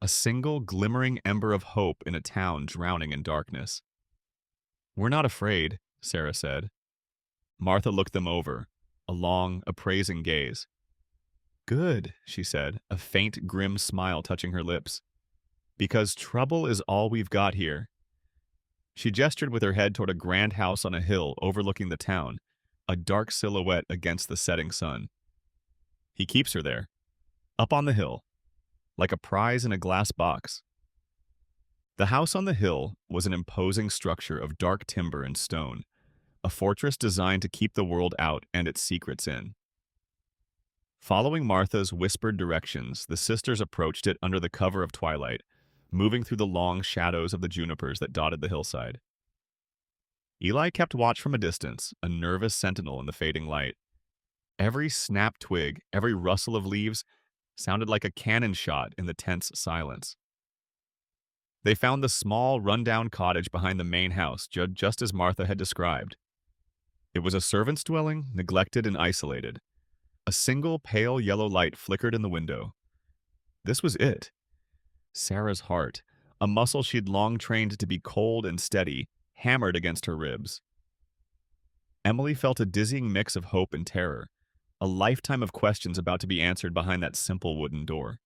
a single glimmering ember of hope in a town drowning in darkness. "We're not afraid," Sarah said. Martha looked them over, a long, appraising gaze. "Good," she said, a faint, grim smile touching her lips. "Because trouble is all we've got here." She gestured with her head toward a grand house on a hill overlooking the town, a dark silhouette against the setting sun. "He keeps her there, up on the hill, like a prize in a glass box." The house on the hill was an imposing structure of dark timber and stone, a fortress designed to keep the world out and its secrets in. Following Martha's whispered directions, the sisters approached it under the cover of twilight, moving through the long shadows of the junipers that dotted the hillside. Eli kept watch from a distance, a nervous sentinel in the fading light. Every snapped twig, every rustle of leaves, sounded like a cannon shot in the tense silence. They found the small, run-down cottage behind the main house, just as Martha had described. It was a servant's dwelling, neglected and isolated. A single pale yellow light flickered in the window. This was it. Sarah's heart, a muscle she'd long trained to be cold and steady, hammered against her ribs. Emily felt a dizzying mix of hope and terror, a lifetime of questions about to be answered behind that simple wooden door.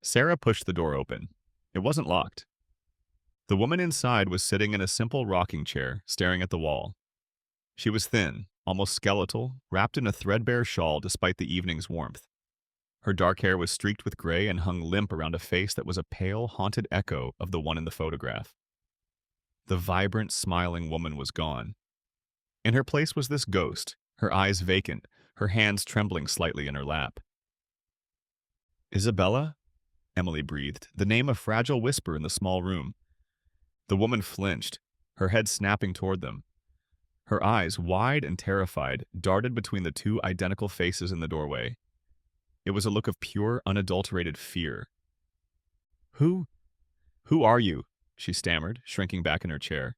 Sarah pushed the door open. It wasn't locked. The woman inside was sitting in a simple rocking chair, staring at the wall. She was thin, almost skeletal, wrapped in a threadbare shawl despite the evening's warmth. Her dark hair was streaked with gray and hung limp around a face that was a pale, haunted echo of the one in the photograph. The vibrant, smiling woman was gone. In her place was this ghost, her eyes vacant, her hands trembling slightly in her lap. "Isabella?" Emily breathed, the name a fragile whisper in the small room. The woman flinched, her head snapping toward them. Her eyes, wide and terrified, darted between the two identical faces in the doorway. It was a look of pure, unadulterated fear. Who are you?" she stammered, shrinking back in her chair.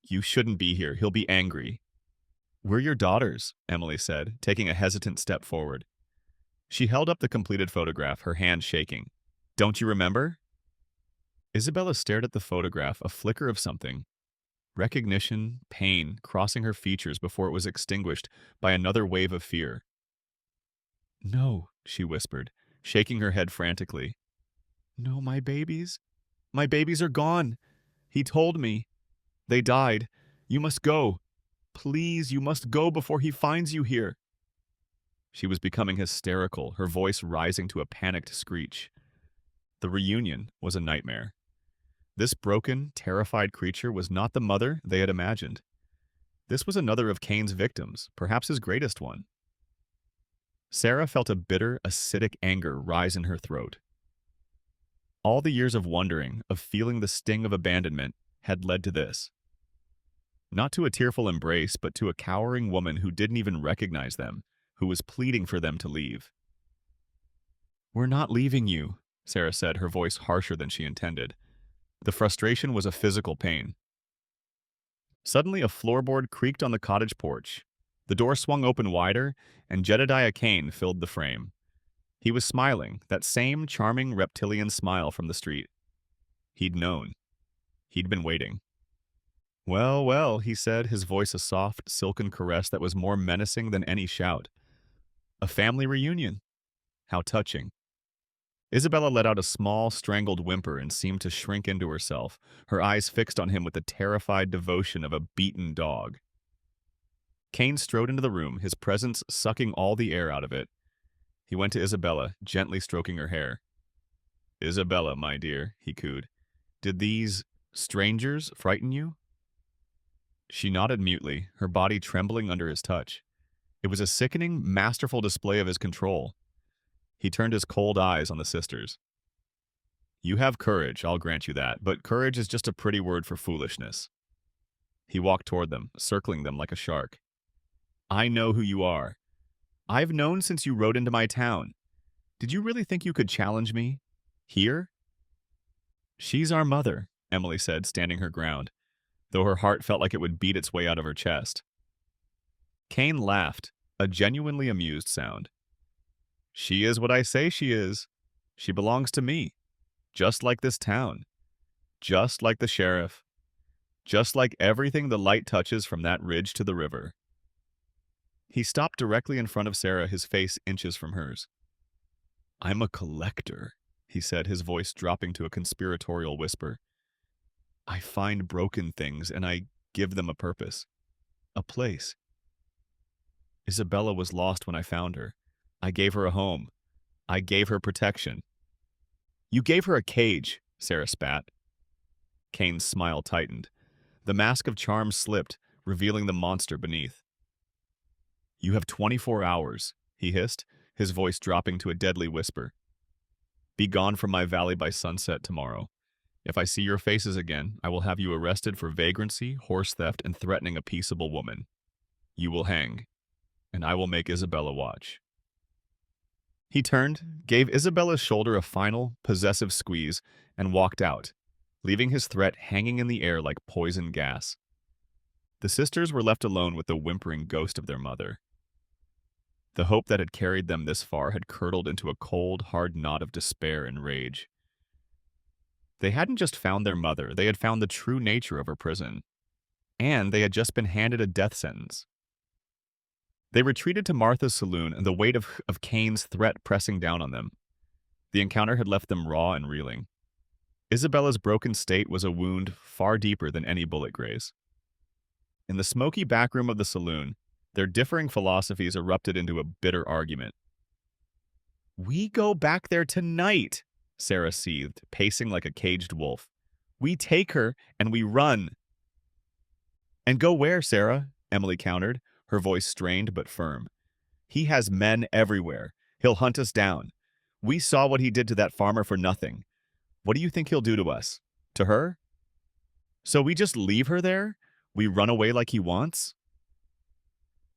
"You shouldn't be here. He'll be angry." "We're your daughters," Emily said, taking a hesitant step forward. She held up the completed photograph, her hand shaking. "Don't you remember?" Isabella stared at the photograph, a flicker of something. Recognition, pain, crossing her features before it was extinguished by another wave of fear. "No," she whispered, shaking her head frantically. "No, my babies. My babies are gone. He told me. They died. You must go. Please, you must go before he finds you here." She was becoming hysterical, her voice rising to a panicked screech. The reunion was a nightmare. This broken, terrified creature was not the mother they had imagined. This was another of Cain's victims, perhaps his greatest one. Sarah felt a bitter, acidic anger rise in her throat. All the years of wondering, of feeling the sting of abandonment, had led to this. Not to a tearful embrace, but to a cowering woman who didn't even recognize them, who was pleading for them to leave. "We're not leaving you," Sarah said, her voice harsher than she intended. The frustration was a physical pain. Suddenly, a floorboard creaked on the cottage porch. The door swung open wider, and Jedediah Cain filled the frame. He was smiling, that same charming reptilian smile from the street. He'd known. He'd been waiting. "Well, well," he said, his voice a soft, silken caress that was more menacing than any shout. "A family reunion. How touching." Isabella let out a small, strangled whimper and seemed to shrink into herself, her eyes fixed on him with the terrified devotion of a beaten dog. Cain strode into the room, his presence sucking all the air out of it. He went to Isabella, gently stroking her hair. "Isabella, my dear," he cooed, "did these strangers frighten you?" She nodded mutely, her body trembling under his touch. It was a sickening, masterful display of his control. He turned his cold eyes on the sisters. "You have courage, I'll grant you that, but courage is just a pretty word for foolishness." He walked toward them, circling them like a shark. "I know who you are. I've known since you rode into my town. Did you really think you could challenge me? Here?" "She's our mother," Emily said, standing her ground, though her heart felt like it would beat its way out of her chest. Cain laughed, a genuinely amused sound. "She is what I say she is. She belongs to me. Just like this town. Just like the sheriff. Just like everything the light touches from that ridge to the river." He stopped directly in front of Sarah, his face inches from hers. "I'm a collector," he said, his voice dropping to a conspiratorial whisper. "I find broken things and I give them a purpose. A place. Isabella was lost when I found her. I gave her a home. I gave her protection." "You gave her a cage," Sarah spat. Kane's smile tightened. The mask of charm slipped, revealing the monster beneath. "You have 24 hours," he hissed, his voice dropping to a deadly whisper. "Be gone from my valley by sunset tomorrow. If I see your faces again, I will have you arrested for vagrancy, horse theft, and threatening a peaceable woman. You will hang, and I will make Isabella watch." He turned, gave Isabella's shoulder a final, possessive squeeze, and walked out, leaving his threat hanging in the air like poison gas. The sisters were left alone with the whimpering ghost of their mother. The hope that had carried them this far had curdled into a cold, hard knot of despair and rage. They hadn't just found their mother, they had found the true nature of her prison. And they had just been handed a death sentence. They retreated to Martha's saloon, and the weight of Kane's threat pressing down on them. The encounter had left them raw and reeling. Isabella's broken state was a wound far deeper than any bullet graze. In the smoky back room of the saloon, their differing philosophies erupted into a bitter argument. "We go back there tonight," Sarah seethed, pacing like a caged wolf. "We take her, and we run." "And go where, Sarah?" Emily countered, her voice strained but firm. "He has men everywhere. He'll hunt us down. We saw what he did to that farmer for nothing. What do you think he'll do to us? To her? So we just leave her there? We run away like he wants?"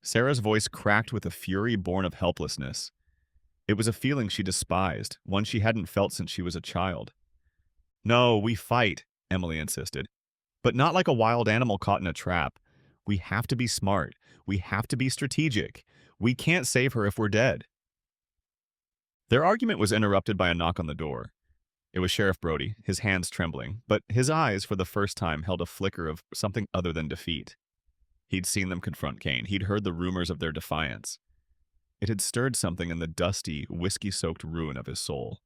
Sarah's voice cracked with a fury born of helplessness. It was a feeling she despised, one she hadn't felt since she was a child. "No, we fight," Emily insisted. "But not like a wild animal caught in a trap. We have to be smart. We have to be strategic. We can't save her if we're dead." Their argument was interrupted by a knock on the door. It was Sheriff Brody, his hands trembling, but his eyes, for the first time, held a flicker of something other than defeat. He'd seen them confront Kane. He'd heard the rumors of their defiance. It had stirred something in the dusty, whiskey-soaked ruin of his soul.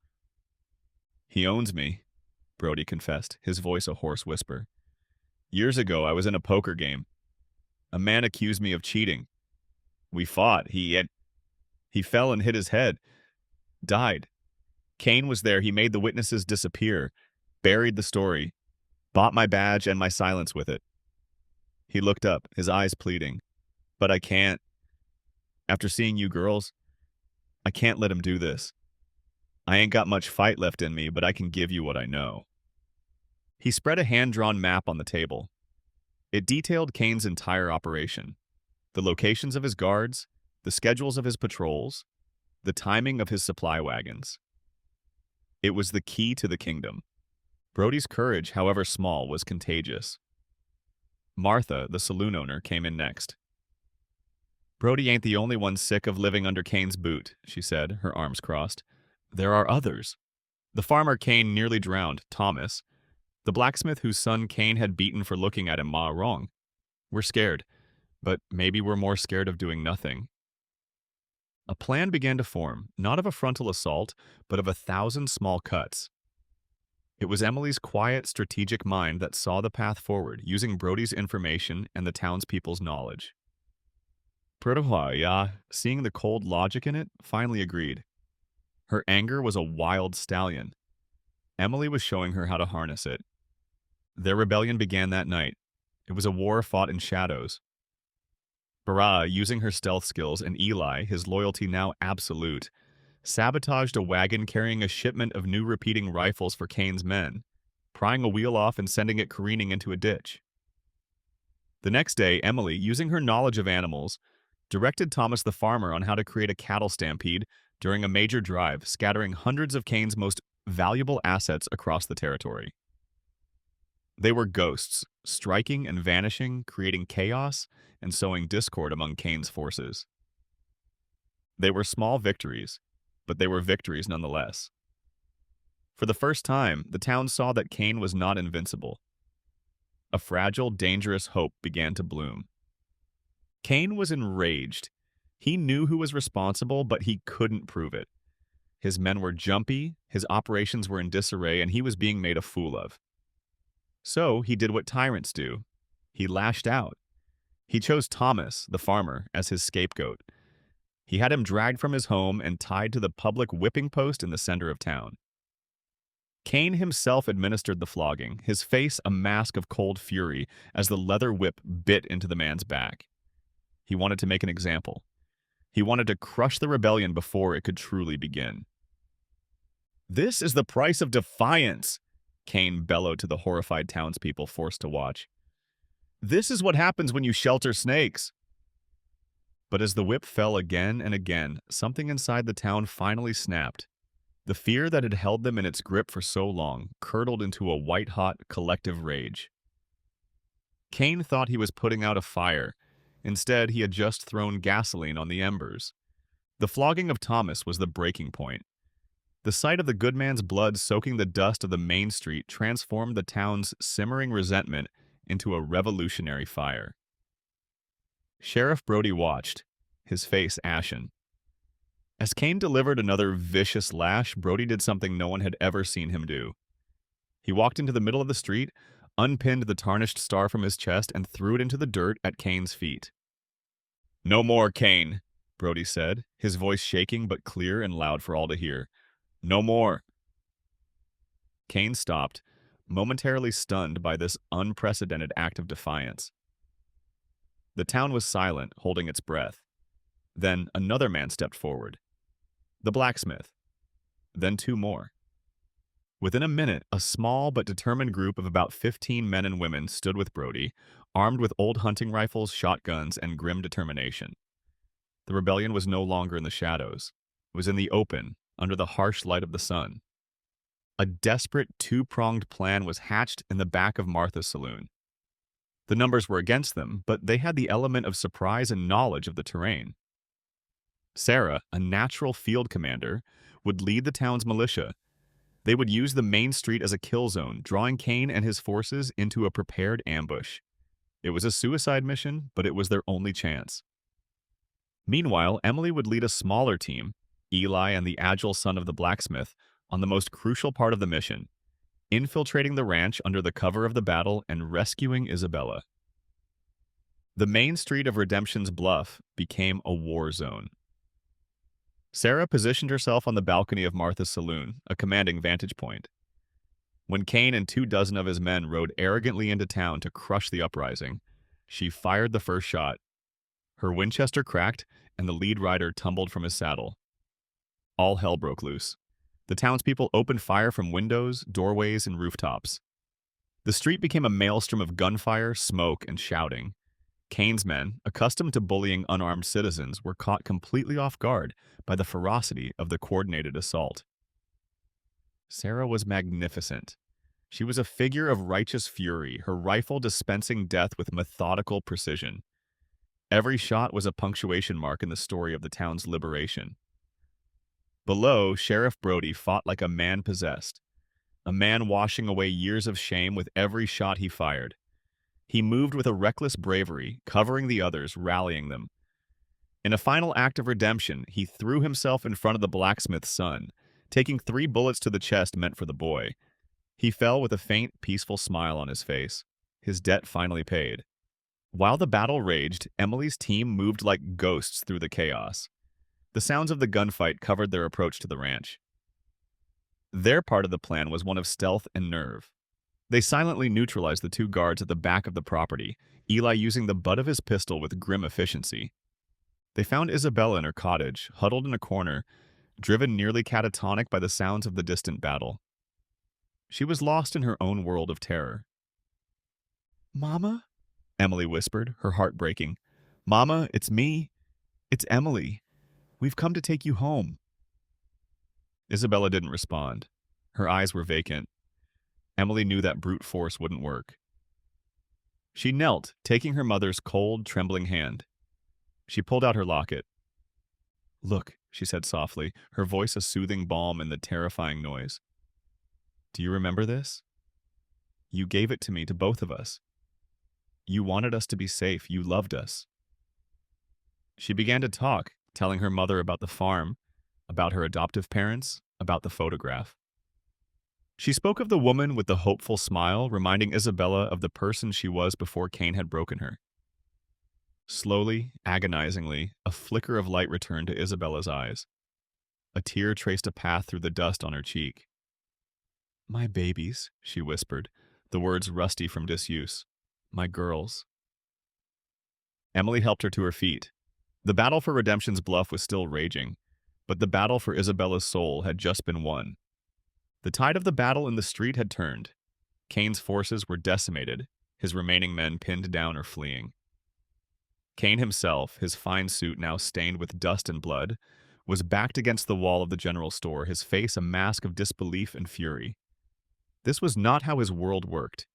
"He owns me," Brody confessed, his voice a hoarse whisper. "Years ago, I was in a poker game. A man accused me of cheating. We fought. He fell and hit his head. Died. Kane was there. He made the witnesses disappear. Buried the story. Bought my badge and my silence with it." He looked up, his eyes pleading. "But I can't. After seeing you girls, I can't let him do this. I ain't got much fight left in me, but I can give you what I know." He spread a hand-drawn map on the table. It detailed Kane's entire operation. The locations of his guards, the schedules of his patrols, the timing of his supply wagons. It was the key to the kingdom. Brody's courage, however small, was contagious. Martha, the saloon owner, came in next. "Brody ain't the only one sick of living under Kane's boot," she said, her arms crossed. "There are others. The farmer Kane nearly drowned, Thomas. The blacksmith whose son Kane had beaten for looking at him wrong. We're scared, but maybe we're more scared of doing nothing." A plan began to form, not of a frontal assault, but of 1,000 small cuts. It was Emily's quiet, strategic mind that saw the path forward, using Brody's information and the townspeople's knowledge. Protohaya, seeing the cold logic in it, finally agreed. Her anger was a wild stallion. Emily was showing her how to harness it. Their rebellion began that night. It was a war fought in shadows. Barah, using her stealth skills, and Eli, his loyalty now absolute, sabotaged a wagon carrying a shipment of new repeating rifles for Kane's men, prying a wheel off and sending it careening into a ditch. The next day, Emily, using her knowledge of animals, directed Thomas the farmer on how to create a cattle stampede during a major drive, scattering hundreds of Kane's most valuable assets across the territory. They were ghosts, striking and vanishing, creating chaos and sowing discord among Kane's forces. They were small victories, but they were victories nonetheless. For the first time, the town saw that Kane was not invincible. A fragile, dangerous hope began to bloom. Kane was enraged. He knew who was responsible, but he couldn't prove it. His men were jumpy, his operations were in disarray, and he was being made a fool of. So he did what tyrants do. He lashed out. He chose Thomas, the farmer, as his scapegoat. He had him dragged from his home and tied to the public whipping post in the center of town. Cain himself administered the flogging, his face a mask of cold fury as the leather whip bit into the man's back. He wanted to make an example. He wanted to crush the rebellion before it could truly begin. "This is the price of defiance," Cain bellowed to the horrified townspeople forced to watch. "This is what happens when you shelter snakes." But as the whip fell again and again, something inside the town finally snapped. The fear that had held them in its grip for so long curdled into a white-hot collective rage. Cain thought he was putting out a fire. Instead, he had just thrown gasoline on the embers. The flogging of Thomas was the breaking point. The sight of the good man's blood soaking the dust of the main street transformed the town's simmering resentment into a revolutionary fire. Sheriff Brody watched, his face ashen. As Cain delivered another vicious lash, Brody did something no one had ever seen him do. He walked into the middle of the street, unpinned the tarnished star from his chest, and threw it into the dirt at Cain's feet. "No more, Cain," Brody said, his voice shaking but clear and loud for all to hear. "No more." Cain stopped, momentarily stunned by this unprecedented act of defiance. The town was silent, holding its breath. Then another man stepped forward. The blacksmith. Then two more. Within a minute, a small but determined group of about 15 men and women stood with Brody, armed with old hunting rifles, shotguns, and grim determination. The rebellion was no longer in the shadows. It was in the open, under the harsh light of the sun. A desperate two-pronged plan was hatched in the back of Martha's saloon. The numbers were against them, but they had the element of surprise and knowledge of the terrain. Sarah, a natural field commander, would lead the town's militia. They would use the main street as a kill zone, drawing Cain and his forces into a prepared ambush. It was a suicide mission, but it was their only chance. Meanwhile, Emily would lead a smaller team, Eli and the agile son of the blacksmith, on the most crucial part of the mission, infiltrating the ranch under the cover of the battle and rescuing Isabella. The main street of Redemption's Bluff became a war zone. Sarah positioned herself on the balcony of Martha's saloon, a commanding vantage point. When Cain and 24 of his men rode arrogantly into town to crush the uprising, she fired the first shot. Her Winchester cracked, and the lead rider tumbled from his saddle. All hell broke loose. The townspeople opened fire from windows, doorways, and rooftops. The street became a maelstrom of gunfire, smoke, and shouting. Cain's men, accustomed to bullying unarmed citizens, were caught completely off guard by the ferocity of the coordinated assault. Sarah was magnificent. She was a figure of righteous fury, her rifle dispensing death with methodical precision. Every shot was a punctuation mark in the story of the town's liberation. Below, Sheriff Brody fought like a man possessed, a man washing away years of shame with every shot he fired. He moved with a reckless bravery, covering the others, rallying them. In a final act of redemption, he threw himself in front of the blacksmith's son, taking 3 bullets to the chest meant for the boy. He fell with a faint, peaceful smile on his face, his debt finally paid. While the battle raged, Emily's team moved like ghosts through the chaos. The sounds of the gunfight covered their approach to the ranch. Their part of the plan was one of stealth and nerve. They silently neutralized the 2 guards at the back of the property, Eli using the butt of his pistol with grim efficiency. They found Isabella in her cottage, huddled in a corner, driven nearly catatonic by the sounds of the distant battle. She was lost in her own world of terror. "Mama?" Emily whispered, her heart breaking. "Mama, it's me. It's Emily. We've come to take you home." Isabella didn't respond. Her eyes were vacant. Emily knew that brute force wouldn't work. She knelt, taking her mother's cold, trembling hand. She pulled out her locket. "Look," she said softly, her voice a soothing balm in the terrifying noise. "Do you remember this? You gave it to me, to both of us. You wanted us to be safe. You loved us." She began to talk, telling her mother about the farm, about her adoptive parents, about the photograph. She spoke of the woman with the hopeful smile, reminding Isabella of the person she was before Cain had broken her. Slowly, agonizingly, a flicker of light returned to Isabella's eyes. A tear traced a path through the dust on her cheek. My babies, she whispered, the words rusty from disuse. My girls. Emily helped her to her feet. The battle for Redemption's Bluff was still raging, but the battle for Isabella's soul had just been won. The tide of the battle in the street had turned. Kane's forces were decimated, his remaining men pinned down or fleeing. Kane himself, his fine suit now stained with dust and blood, was backed against the wall of the general store, his face a mask of disbelief and fury. This was not how his world worked.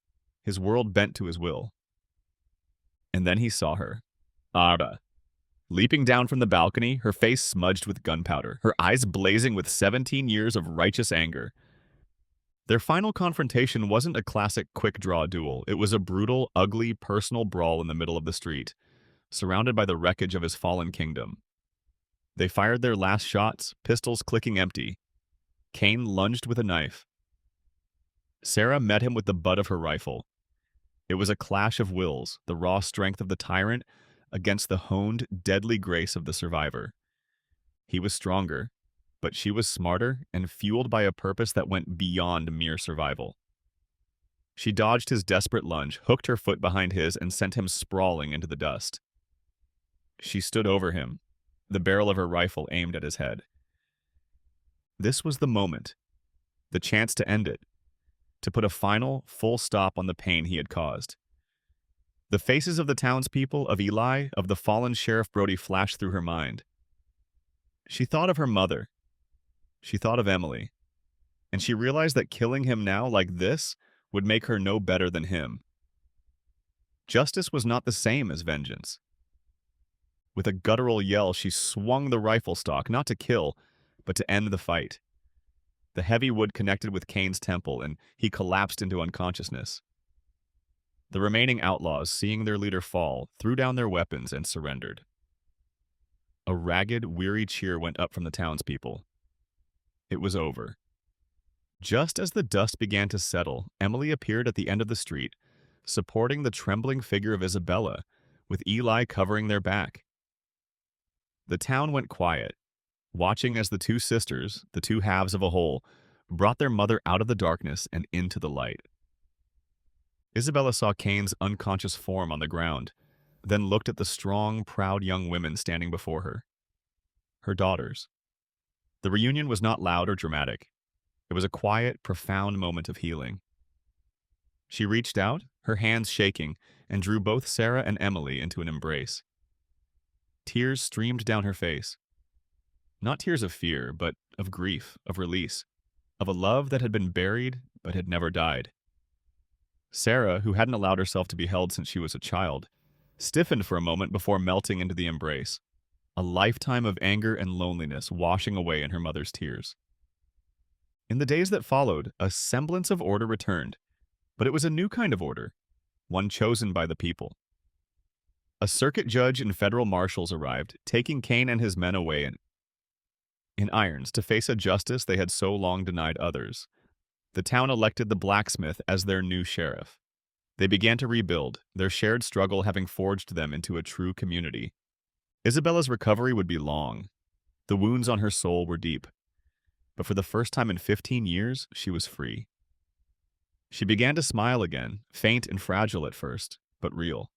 His world bent to his will. And then he saw her. Ara. Leaping down from the balcony, her face smudged with gunpowder, her eyes blazing with 17 years of righteous anger. Their final confrontation wasn't a classic quick-draw duel. It was a brutal, ugly, personal brawl in the middle of the street, surrounded by the wreckage of his fallen kingdom. They fired their last shots, pistols clicking empty. Kane lunged with a knife. Sarah met him with the butt of her rifle. It was a clash of wills, the raw strength of the tyrant against the honed, deadly grace of the survivor. He was stronger, but she was smarter and fueled by a purpose that went beyond mere survival. She dodged his desperate lunge, hooked her foot behind his, and sent him sprawling into the dust. She stood over him, the barrel of her rifle aimed at his head. This was the moment, the chance to end it, to put a final, full stop on the pain he had caused. The faces of the townspeople, of Eli, of the fallen Sheriff Brody flashed through her mind. She thought of her mother. She thought of Emily. And she realized that killing him now like this would make her no better than him. Justice was not the same as vengeance. With a guttural yell, she swung the rifle stock, not to kill, but to end the fight. The heavy wood connected with Kane's temple, and he collapsed into unconsciousness. The remaining outlaws, seeing their leader fall, threw down their weapons and surrendered. A ragged, weary cheer went up from the townspeople. It was over. Just as the dust began to settle, Emily appeared at the end of the street, supporting the trembling figure of Isabella, with Eli covering their back. The town went quiet, watching as the two sisters, the two halves of a whole, brought their mother out of the darkness and into the light. Isabella saw Kane's unconscious form on the ground, then looked at the strong, proud young women standing before her. Her daughters. The reunion was not loud or dramatic. It was a quiet, profound moment of healing. She reached out, her hands shaking, and drew both Sarah and Emily into an embrace. Tears streamed down her face. Not tears of fear, but of grief, of release, of a love that had been buried but had never died. Sarah, who hadn't allowed herself to be held since she was a child, stiffened for a moment before melting into the embrace, a lifetime of anger and loneliness washing away in her mother's tears. In the days that followed, a semblance of order returned, but it was a new kind of order, one chosen by the people. A circuit judge and federal marshals arrived, taking Kane and his men away in irons to face a justice they had so long denied others. The town elected the blacksmith as their new sheriff. They began to rebuild, their shared struggle having forged them into a true community. Isabella's recovery would be long. The wounds on her soul were deep. But for the first time in 15 years, she was free. She began to smile again, faint and fragile at first, but real.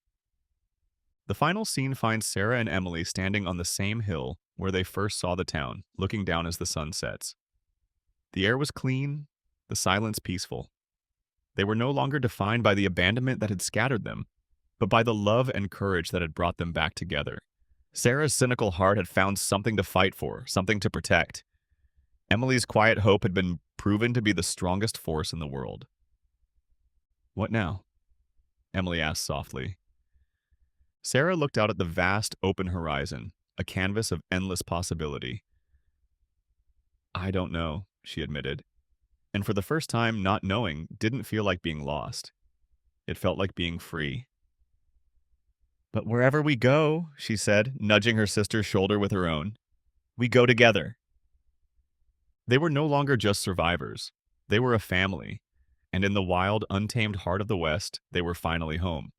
The final scene finds Sarah and Emily standing on the same hill where they first saw the town, looking down as the sun sets. The air was clean, the silence peaceful. They were no longer defined by the abandonment that had scattered them, but by the love and courage that had brought them back together. Sarah's cynical heart had found something to fight for, something to protect. Emily's quiet hope had been proven to be the strongest force in the world. "What now?" Emily asked softly. Sarah looked out at the vast, open horizon, a canvas of endless possibility. "I don't know," she admitted. And for the first time, not knowing didn't feel like being lost. It felt like being free. "But wherever we go," she said, nudging her sister's shoulder with her own, "we go together." They were no longer just survivors. They were a family. And in the wild, untamed heart of the West, they were finally home.